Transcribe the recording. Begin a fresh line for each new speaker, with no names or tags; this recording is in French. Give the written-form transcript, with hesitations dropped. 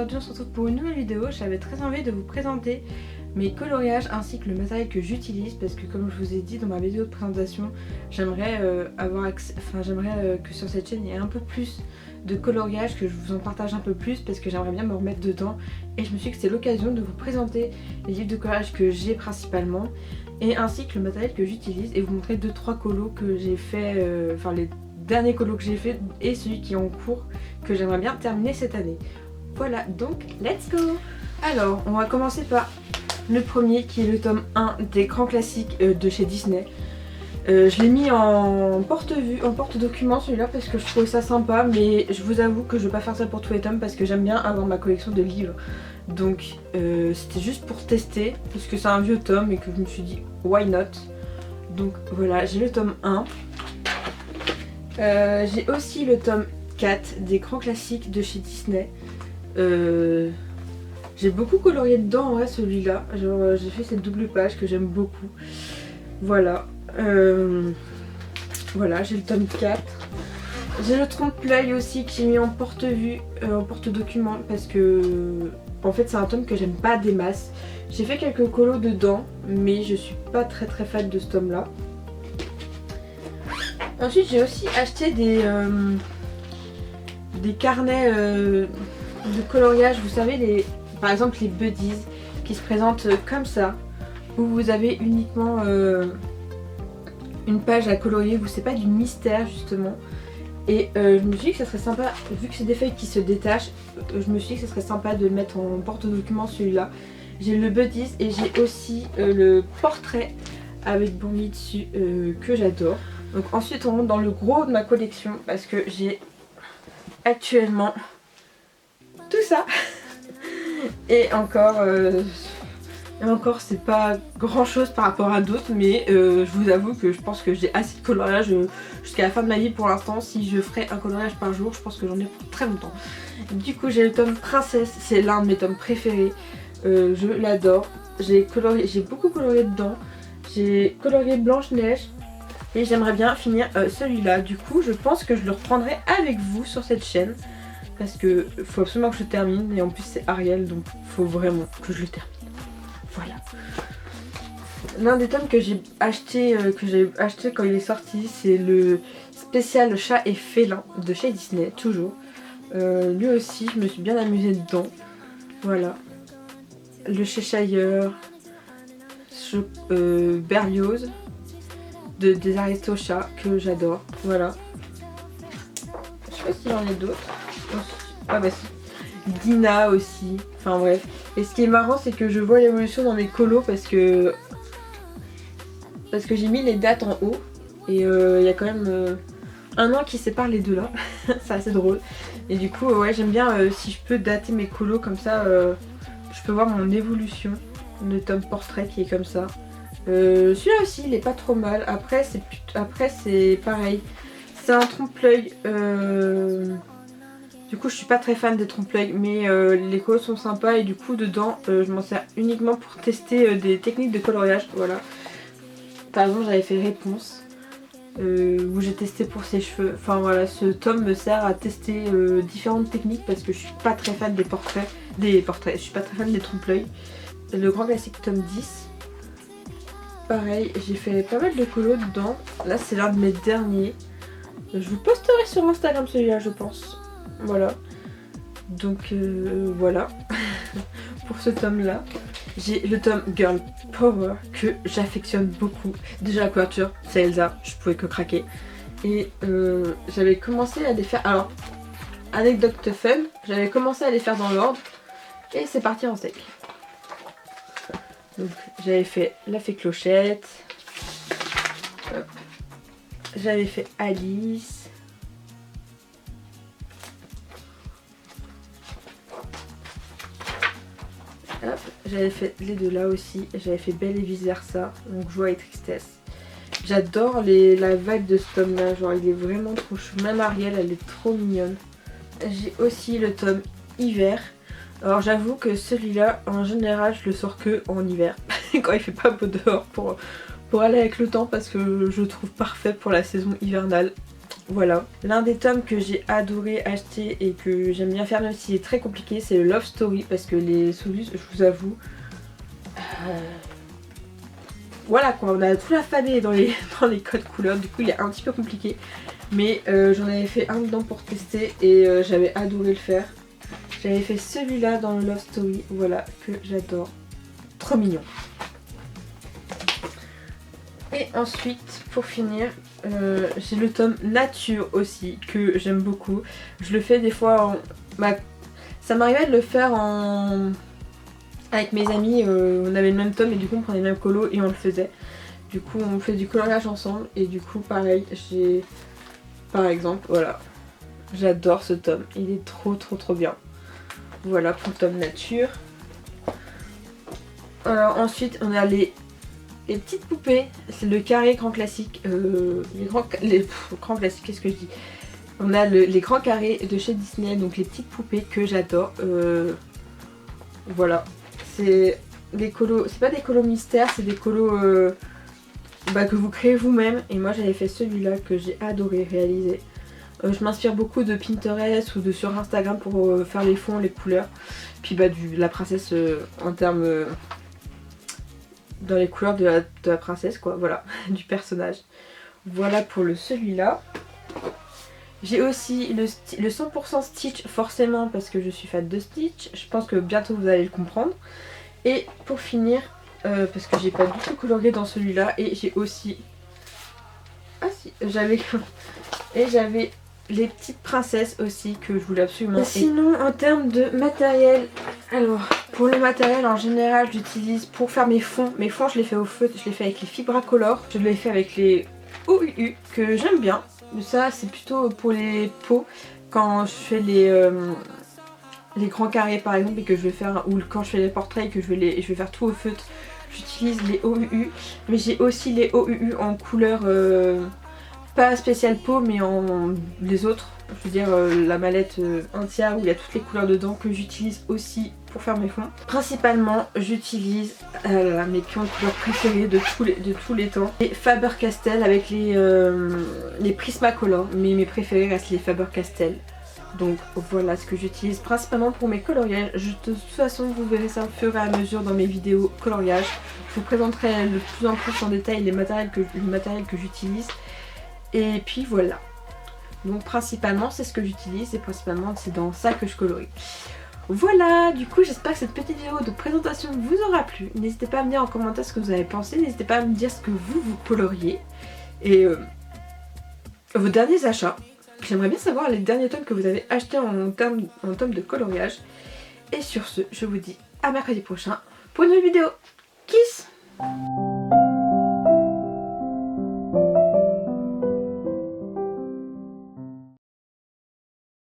aujourd'hui on se retrouve pour une nouvelle vidéo. J'avais très envie de vous présenter mes coloriages ainsi que le matériel que j'utilise parce que comme je vous ai dit dans ma vidéo de présentation, j'aimerais que sur cette chaîne il y ait un peu plus de coloriage, que je vous en partage un peu plus parce que j'aimerais bien me remettre dedans et je me suis dit que c'est l'occasion de vous présenter les livres de coloriage que j'ai principalement et ainsi que le matériel que j'utilise et vous montrer 2-3 colos que j'ai fait, les derniers colos que j'ai fait et celui qui est en cours que j'aimerais bien terminer cette année. Voilà, donc let's go. Alors on va commencer par le premier qui est le tome 1 des grands classiques de chez Disney. Je l'ai mis en porte-vue, en porte-document celui-là parce que je trouvais ça sympa, mais je vous avoue que je vais pas faire ça pour tous les tomes parce que j'aime bien avoir ma collection de livres. Donc c'était juste pour tester parce que c'est un vieux tome et que je me suis dit why not. Donc voilà, j'ai le tome 1. J'ai aussi le tome 4 des grands classiques de chez Disney. J'ai beaucoup colorié dedans en vrai celui-là. J'ai fait cette double page que j'aime beaucoup. Voilà. Voilà, j'ai le tome 4. J'ai le trompe-l'œil aussi que j'ai mis en porte-vue, en porte-document parce que en fait c'est un tome que j'aime pas des masses. J'ai fait quelques colos dedans mais je suis pas très fan de ce tome là. Ensuite j'ai aussi acheté des carnets de coloriage, vous savez, par exemple les buddies qui se présentent comme ça, où vous avez uniquement une page à colorier, où c'est pas du mystère justement. Et je me suis dit que ça serait sympa, vu que c'est des feuilles qui se détachent, je me suis dit que ça serait sympa de le mettre en porte-document celui-là. J'ai le buddies et j'ai aussi le portrait avec Bambi dessus que j'adore. Donc ensuite on rentre dans le gros de ma collection parce que j'ai actuellement tout ça. Et encore c'est pas grand chose par rapport à d'autres, mais je vous avoue que je pense que j'ai assez de coloriage jusqu'à la fin de ma vie pour l'instant. Si je ferais un coloriage par jour, je pense que j'en ai pour très longtemps. Du coup j'ai le tome Princesse, c'est l'un de mes tomes préférés, je l'adore. J'ai beaucoup colorié dedans, j'ai colorié Blanche-Neige et j'aimerais bien finir celui-là. Du coup je pense que je le reprendrai avec vous sur cette chaîne. Parce que faut absolument que je termine et en plus c'est Ariel donc faut vraiment que je le termine. Voilà. L'un des tomes que j'ai acheté quand il est sorti, c'est le spécial chat et félin de chez Disney, toujours. Lui aussi je me suis bien amusée dedans. Voilà. Le Cheshire, Berlioz, des Aristochats que j'adore. Voilà. Je sais pas s'il y en a d'autres. Ah bah si. Dina aussi, enfin bref. Et ce qui est marrant c'est que je vois l'évolution dans mes colos parce que j'ai mis les dates en haut. Et il y a quand même un an qui sépare les deux là. C'est assez drôle. Et du coup ouais j'aime bien si je peux dater mes colos comme ça, je peux voir mon évolution. Le tome portrait qui est comme ça. Celui-là aussi il est pas trop mal. Après c'est pareil. C'est un trompe-l'œil. Du coup je suis pas très fan des trompe-l'œil mais les colos sont sympas et du coup dedans je m'en sers uniquement pour tester des techniques de coloriage. Voilà. Par exemple j'avais fait Réponse où j'ai testé pour ses cheveux. Enfin voilà, ce tome me sert à tester différentes techniques parce que je suis pas très fan des portraits. Je suis pas très fan des trompe-l'œil. Le grand classique tome 10. Pareil, j'ai fait pas mal de colos dedans. Là c'est l'un de mes derniers. Je vous posterai sur Instagram celui-là je pense. Voilà, donc voilà pour ce tome là. J'ai le tome Girl Power que j'affectionne beaucoup. Déjà la couverture c'est Elsa, je pouvais que craquer. Et j'avais commencé à les faire, alors anecdote fun, j'avais commencé à les faire dans l'ordre et c'est parti en steak. Donc j'avais fait La Fée Clochette, j'avais fait Alice. J'avais fait les deux là aussi, j'avais fait Belle et Vice Versa, donc Joie et Tristesse. J'adore la vibe de ce tome là, genre il est vraiment trop chou, même Ariel elle est trop mignonne. J'ai aussi le tome Hiver. Alors j'avoue que celui-là en général je le sors que en hiver, quand il fait pas beau dehors pour aller avec le temps parce que je le trouve parfait pour la saison hivernale. Voilà. L'un des tomes que j'ai adoré acheter et que j'aime bien faire même s'il est très compliqué, c'est le Love Story parce que les Solus, je vous avoue... Voilà quoi, on a tout l'alphabet dans les codes couleurs, du coup il est un petit peu compliqué. Mais j'en avais fait un dedans pour tester et j'avais adoré le faire. J'avais fait celui-là dans le Love Story, voilà, que j'adore. Trop mignon. Et ensuite, pour finir, j'ai le tome Nature aussi, que j'aime beaucoup. Je le fais des fois en... ça m'arrivait de le faire en... Avec mes amis, on avait le même tome et du coup on prenait le même colo et on le faisait. Du coup on fait du coloriage ensemble et du coup pareil, j'ai... Par exemple, voilà. J'adore ce tome, il est trop bien. Voilà pour le tome Nature. Alors ensuite on a les petites poupées, c'est le carré grand classique, les grands classiques, qu'est-ce que je dis? On a les grands carrés de chez Disney, donc les petites poupées que j'adore. Voilà, c'est des colos, c'est pas des colos mystères, c'est des colos que vous créez vous-même. Et moi j'avais fait celui-là que j'ai adoré réaliser. Je m'inspire beaucoup de Pinterest ou de sur Instagram pour faire les fonds, les couleurs. Puis la princesse en termes... dans les couleurs de la princesse quoi, voilà, du personnage. Voilà pour celui-là. J'ai aussi le 100% Stitch forcément parce que je suis fan de Stitch. Je pense que bientôt vous allez le comprendre. Et pour finir, parce que j'ai pas du tout colorié dans celui-là, et j'ai aussi... Ah si, j'avais les petites princesses aussi que je voulais absolument. Et sinon en termes de matériel, alors pour le matériel en général j'utilise pour faire mes fonds je les fais au feutre, je les fais avec les Fibracolor, je les fais avec les OUU que j'aime bien, mais ça c'est plutôt pour les peaux quand je fais les grands carrés par exemple et que je vais faire, ou quand je fais les portraits et que je vais faire tout au feutre, j'utilise les OUU, mais j'ai aussi les OUU en couleur pas spécial peau mais en les autres, je veux dire la mallette entière où il y a toutes les couleurs dedans que j'utilise aussi pour faire mes fonds. Principalement j'utilise mes crayons de couleur préférés de tous les temps. Les Faber-Castell avec les Prismacolor, mais mes préférés restent les Faber-Castell. Donc voilà ce que j'utilise principalement pour mes coloriages. De toute façon vous verrez ça au fur et à mesure dans mes vidéos coloriage. Je vous présenterai de plus en plus en détail le matériel que j'utilise. Et puis voilà. Donc principalement c'est ce que j'utilise et principalement c'est dans ça que je colorie. Voilà, du coup j'espère que cette petite vidéo de présentation vous aura plu. N'hésitez pas à me dire en commentaire ce que vous avez pensé. N'hésitez pas à me dire ce que vous coloriez. Et vos derniers achats. J'aimerais bien savoir les derniers tomes que vous avez achetés en tomes de coloriage. Et sur ce, je vous dis à mercredi prochain pour une nouvelle vidéo. Kiss!